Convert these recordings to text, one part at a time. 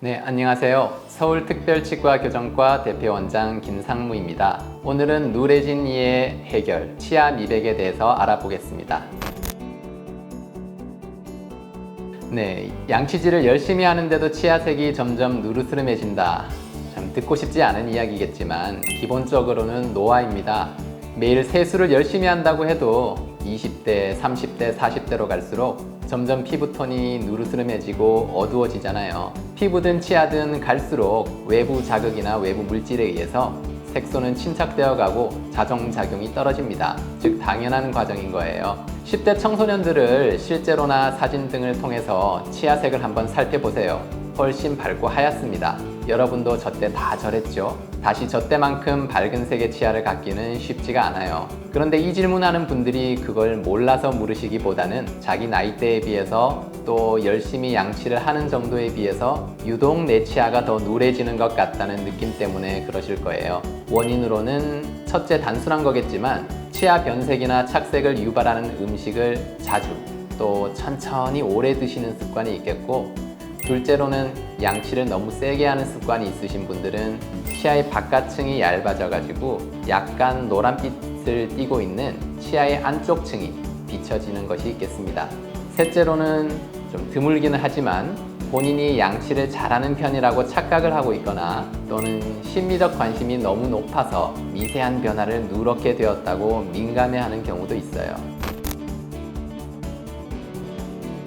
네, 안녕하세요. 서울특별치과교정과 대표원장 김상무입니다. 오늘은 누래진 이의 해결, 치아 미백에 대해서 알아보겠습니다. 네, 양치질을 열심히 하는데도 치아색이 점점 누르스름해진다. 참 듣고 싶지 않은 이야기겠지만 기본적으로는 노화입니다. 매일 세수를 열심히 한다고 해도 20대, 30대, 40대로 갈수록 점점 피부톤이 누르스름해지고 어두워지잖아요. 피부든 치아든 갈수록 외부 자극이나 외부 물질에 의해서 색소는 침착되어 가고 자정작용이 떨어집니다. 즉 당연한 과정인 거예요. 10대 청소년들을 실제로나 사진 등을 통해서 치아색을 한번 살펴보세요. 훨씬 밝고 하얗습니다. 여러분도 저 때 다 저랬죠? 다시 저 때만큼 밝은 색의 치아를 갖기는 쉽지가 않아요. 그런데 이 질문하는 분들이 그걸 몰라서 물으시기보다는 자기 나이대에 비해서 또 열심히 양치를 하는 정도에 비해서 유독 내 치아가 더 누래지는 것 같다는 느낌 때문에 그러실 거예요. 원인으로는 첫째 단순한 거겠지만 치아 변색이나 착색을 유발하는 음식을 자주 또 천천히 오래 드시는 습관이 있겠고, 둘째로는 양치를 너무 세게 하는 습관이 있으신 분들은 치아의 바깥층이 얇아져 가지고 약간 노란빛을 띠고 있는 치아의 안쪽 층이 비춰지는 것이 있겠습니다. 셋째로는 좀 드물기는 하지만 본인이 양치를 잘하는 편이라고 착각을 하고 있거나 또는 심리적 관심이 너무 높아서 미세한 변화를 누렇게 되었다고 민감해하는 경우도 있어요.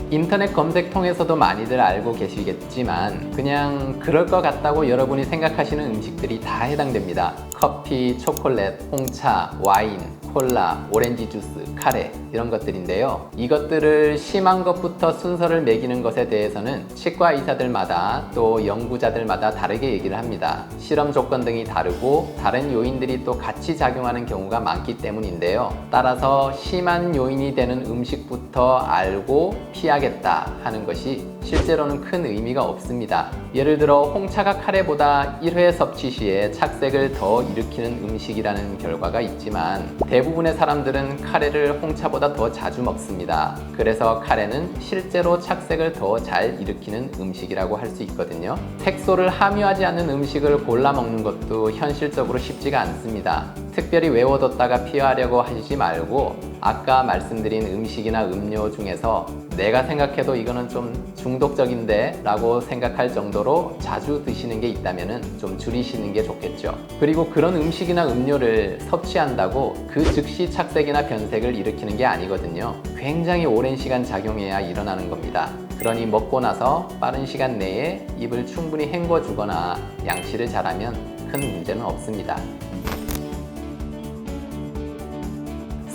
인터넷 검색 통해서도 많이들 알고 계시겠지만 그냥 그럴 것 같다고 여러분이 생각하시는 음식들이 다 해당됩니다. 커피, 초콜릿, 홍차, 와인, 콜라, 오렌지 주스, 카레 이런 것들인데요. 이것들을 심한 것부터 순서를 매기는 것에 대해서는 치과 의사들마다 또 연구자들마다 다르게 얘기를 합니다. 실험 조건 등이 다르고 다른 요인들이 또 같이 작용하는 경우가 많기 때문인데요. 따라서 심한 요인이 되는 음식부터 알고 피하겠다 하는 것이 실제로는 큰 의미가 없습니다. 예를 들어 홍차가 카레보다 1회 섭취 시에 착색을 더 일으키는 음식이라는 결과가 있지만 대부분의 사람들은 카레를 홍차보다 더 자주 먹습니다. 그래서 카레는 실제로 착색을 더 잘 일으키는 음식이라고 할 수 있거든요. 색소를 함유하지 않는 음식을 골라 먹는 것도 현실적으로 쉽지가 않습니다. 특별히 외워뒀다가 피하려고 하시지 말고 아까 말씀드린 음식이나 음료 중에서 내가 생각해도 이거는 좀 중독적인데 라고 생각할 정도로 자주 드시는 게 있다면 좀 줄이시는 게 좋겠죠. 그리고 그런 음식이나 음료를 섭취한다고 그 즉시 착색이나 변색을 일으키는 게 아니거든요. 굉장히 오랜 시간 작용해야 일어나는 겁니다. 그러니 먹고 나서 빠른 시간 내에 입을 충분히 헹궈 주거나 양치를 잘하면 큰 문제는 없습니다.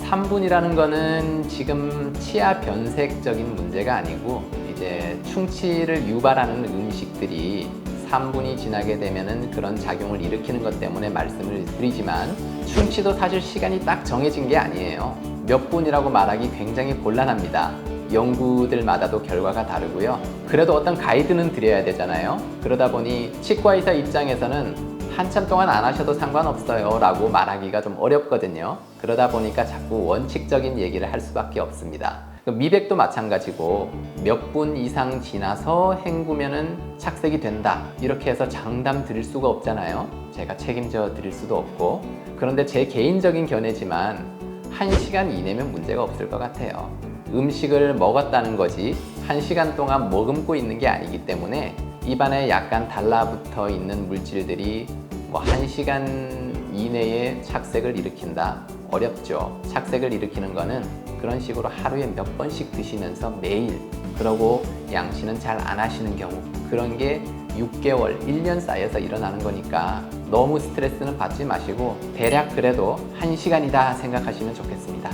3분이라는 거는 지금 치아 변색적인 문제가 아니고 이제 충치를 유발하는 음식들이 3분이 지나게 되면은 그런 작용을 일으키는 것 때문에 말씀을 드리지만 충치도 사실 시간이 딱 정해진 게 아니에요. 몇 분이라고 말하기 굉장히 곤란합니다. 연구들마다도 결과가 다르고요. 그래도 어떤 가이드는 드려야 되잖아요. 그러다 보니 치과의사 입장에서는 한참 동안 안 하셔도 상관없어요 라고 말하기가 좀 어렵거든요. 그러다 보니까 자꾸 원칙적인 얘기를 할 수밖에 없습니다. 미백도 마찬가지고 몇 분 이상 지나서 헹구면은 착색이 된다 이렇게 해서 장담 드릴 수가 없잖아요. 제가 책임져 드릴 수도 없고. 그런데 제 개인적인 견해지만 1시간 이내면 문제가 없을 것 같아요. 음식을 먹었다는 거지 1시간 동안 머금고 있는 게 아니기 때문에 입안에 약간 달라붙어 있는 물질들이 1시간 이내에 착색을 일으킨다? 어렵죠. 착색을 일으키는 거는 그런 식으로 하루에 몇 번씩 드시면서 매일, 그러고 양치는 잘 안 하시는 경우, 그런 게 6개월, 1년 쌓여서 일어나는 거니까 너무 스트레스는 받지 마시고 대략 그래도 1시간이다 생각하시면 좋겠습니다.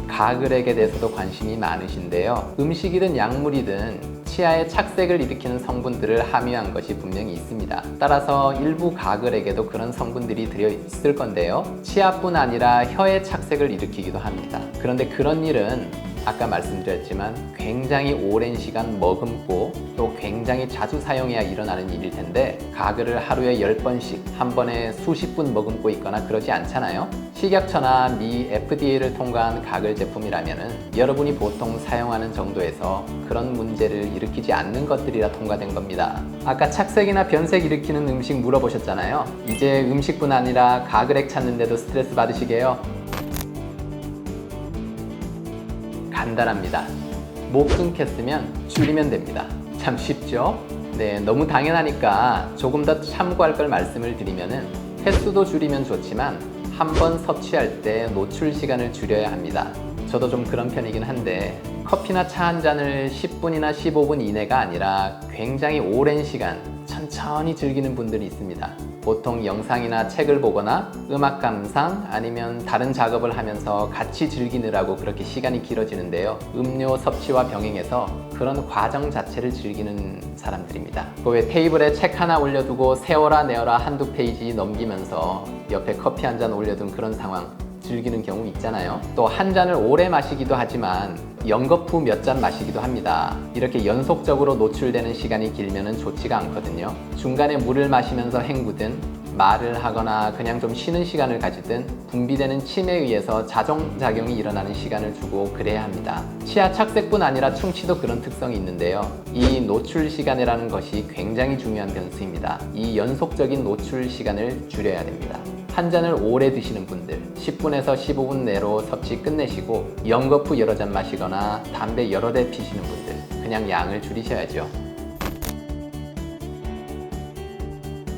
가글액에 대해서도 관심이 많으신데요. 음식이든 약물이든 치아에 착색을 일으키는 성분들을 함유한 것이 분명히 있습니다. 따라서 일부 가글액에도 그런 성분들이 들어있을 건데요. 치아뿐 아니라 혀의 착색을 일으키기도 합니다. 그런데 그런 일은 아까 말씀드렸지만 굉장히 오랜 시간 머금고 또 굉장히 자주 사용해야 일어나는 일일 텐데 가글을 하루에 10번씩 한 번에 수십 분 머금고 있거나 그러지 않잖아요. 식약처나 미 FDA를 통과한 가글 제품이라면은 여러분이 보통 사용하는 정도에서 그런 문제를 일으키지 않는 것들이라 통과된 겁니다. 아까 착색이나 변색 일으키는 음식 물어보셨잖아요. 이제 음식뿐 아니라 가글액 찾는데도 스트레스 받으시게요? 간단합니다. 못 끊겠으면 줄이면 됩니다. 참 쉽죠? 네, 너무 당연하니까 조금 더 참고할 걸 말씀을 드리면은 횟수도 줄이면 좋지만 한 번 섭취할 때 노출 시간을 줄여야 합니다. 저도 좀 그런 편이긴 한데 커피나 차 한 잔을 10분이나 15분 이내가 아니라 굉장히 오랜 시간 천천히 즐기는 분들이 있습니다. 보통 영상이나 책을 보거나 음악 감상 아니면 다른 작업을 하면서 같이 즐기느라고 그렇게 시간이 길어지는데요. 음료 섭취와 병행해서 그런 과정 자체를 즐기는 사람들입니다. 그 왜 테이블에 책 하나 올려두고 세워라 내어라 한두 페이지 넘기면서 옆에 커피 한 잔 올려둔 그런 상황 즐기는 경우 있잖아요. 또 한 잔을 오래 마시기도 하지만 연거푸 몇 잔 마시기도 합니다. 이렇게 연속적으로 노출되는 시간이 길면은 좋지가 않거든요. 중간에 물을 마시면서 헹구든 말을 하거나 그냥 좀 쉬는 시간을 가지든 분비되는 침에 의해서 자정작용이 일어나는 시간을 주고 그래야 합니다. 치아 착색뿐 아니라 충치도 그런 특성이 있는데요. 이 노출 시간이라는 것이 굉장히 중요한 변수입니다. 이 연속적인 노출 시간을 줄여야 됩니다. 한 잔을 오래 드시는 분들 10분에서 15분 내로 섭취 끝내시고 연거푸 여러 잔 마시거나 담배 여러 대 피시는 분들 그냥 양을 줄이셔야죠.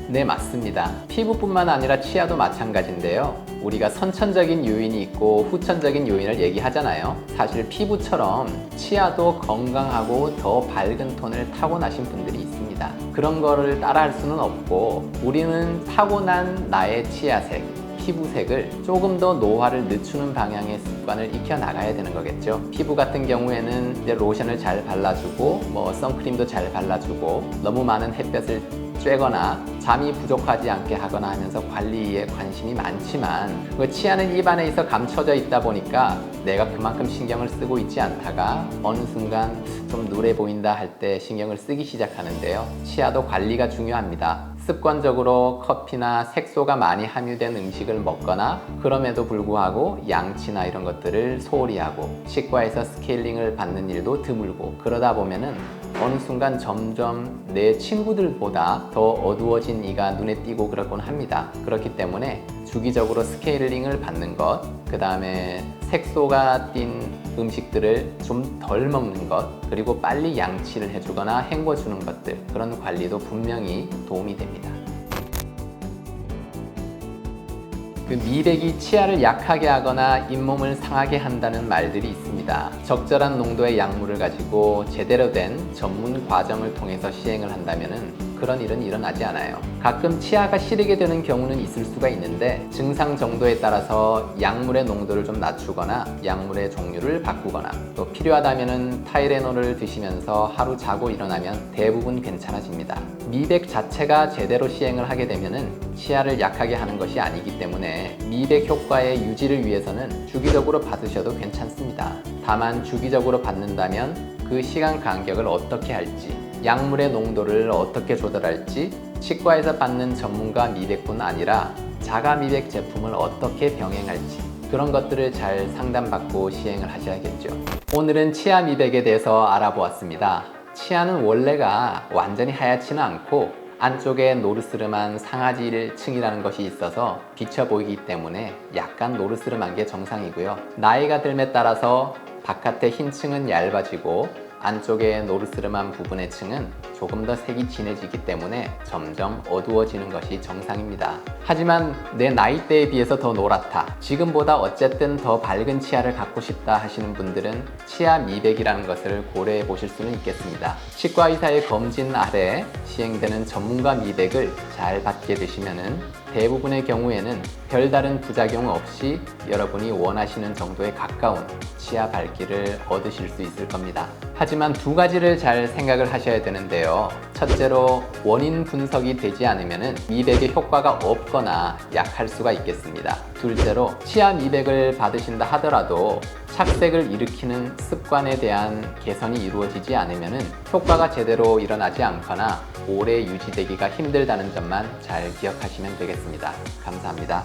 네, 맞습니다. 피부뿐만 아니라 치아도 마찬가지인데요. 우리가 선천적인 요인이 있고 후천적인 요인을 얘기하잖아요. 사실 피부처럼 치아도 건강하고 더 밝은 톤을 타고나신 분들이 있습니다. 그런 거를 따라할 수는 없고 우리는 타고난 나의 치아색, 피부색을 조금 더 노화를 늦추는 방향의 습관을 익혀 나가야 되는 거겠죠. 피부 같은 경우에는 이제 로션을 잘 발라주고 선크림도 잘 발라주고 너무 많은 햇볕을 쬐거나 잠이 부족하지 않게 하거나 하면서 관리에 관심이 많지만 그 치아는 입안에 감춰져 있다 보니까 내가 그만큼 신경을 쓰고 있지 않다가 어느 순간 좀 누래 보인다 할 때 신경을 쓰기 시작하는데요. 치아도 관리가 중요합니다. 습관적으로 커피나 색소가 많이 함유된 음식을 먹거나 그럼에도 불구하고 양치나 이런 것들을 소홀히 하고 치과에서 스케일링을 받는 일도 드물고 그러다 보면은 어느 순간 점점 내 친구들보다 더 어두워진 이가 눈에 띄고 그러곤 합니다. 그렇기 때문에 주기적으로 스케일링을 받는 것, 그 다음에 색소가 띈 음식들을 좀 덜 먹는 것, 그리고 빨리 양치를 해주거나 헹궈주는 것들, 그런 관리도 분명히 도움이 됩니다. 미백이 치아를 약하게 하거나 잇몸을 상하게 한다는 말들이 있습니다. 적절한 농도의 약물을 가지고 제대로 된 전문 과정을 통해서 시행을 한다면 그런 일은 일어나지 않아요. 가끔 치아가 시리게 되는 경우는 있을 수가 있는데 증상 정도에 따라서 약물의 농도를 좀 낮추거나 약물의 종류를 바꾸거나 또 필요하다면 타이레놀을 드시면서 하루 자고 일어나면 대부분 괜찮아집니다. 미백 자체가 제대로 시행을 하게 되면 치아를 약하게 하는 것이 아니기 때문에 미백 효과의 유지를 위해서는 주기적으로 받으셔도 괜찮습니다. 다만 주기적으로 받는다면 그 시간 간격을 어떻게 할지, 약물의 농도를 어떻게 조절할지, 치과에서 받는 전문가 미백뿐 아니라 자가 미백 제품을 어떻게 병행할지 그런 것들을 잘 상담받고 시행을 하셔야겠죠. 오늘은 치아 미백에 대해서 알아보았습니다. 치아는 원래가 완전히 하얗지는 않고 안쪽에 노르스름한 상아질층이라는 것이 있어서 비쳐 보이기 때문에 약간 노르스름한 게 정상이고요. 나이가 들에 따라서 바깥의 흰 층은 얇아지고 안쪽에 노르스름한 부분의 층은 조금 더 색이 진해지기 때문에 점점 어두워지는 것이 정상입니다. 하지만 내 나이대에 비해서 더 노랗다, 지금보다 어쨌든 더 밝은 치아를 갖고 싶다 하시는 분들은 치아 미백이라는 것을 고려해 보실 수는 있겠습니다. 치과 의사의 검진 아래 시행되는 전문가 미백을 잘 받게 되시면은 대부분의 경우에는 별다른 부작용 없이 여러분이 원하시는 정도에 가까운 치아 밝기를 얻으실 수 있을 겁니다. 하지만 두 가지를 잘 생각을 하셔야 되는데요. 첫째로 원인 분석이 되지 않으면 미백의 효과가 없거나 약할 수가 있겠습니다. 둘째로 치아 미백을 받으신다 하더라도 착색을 일으키는 습관에 대한 개선이 이루어지지 않으면 효과가 제대로 일어나지 않거나 오래 유지되기가 힘들다는 점만 잘 기억하시면 되겠습니다. 감사합니다.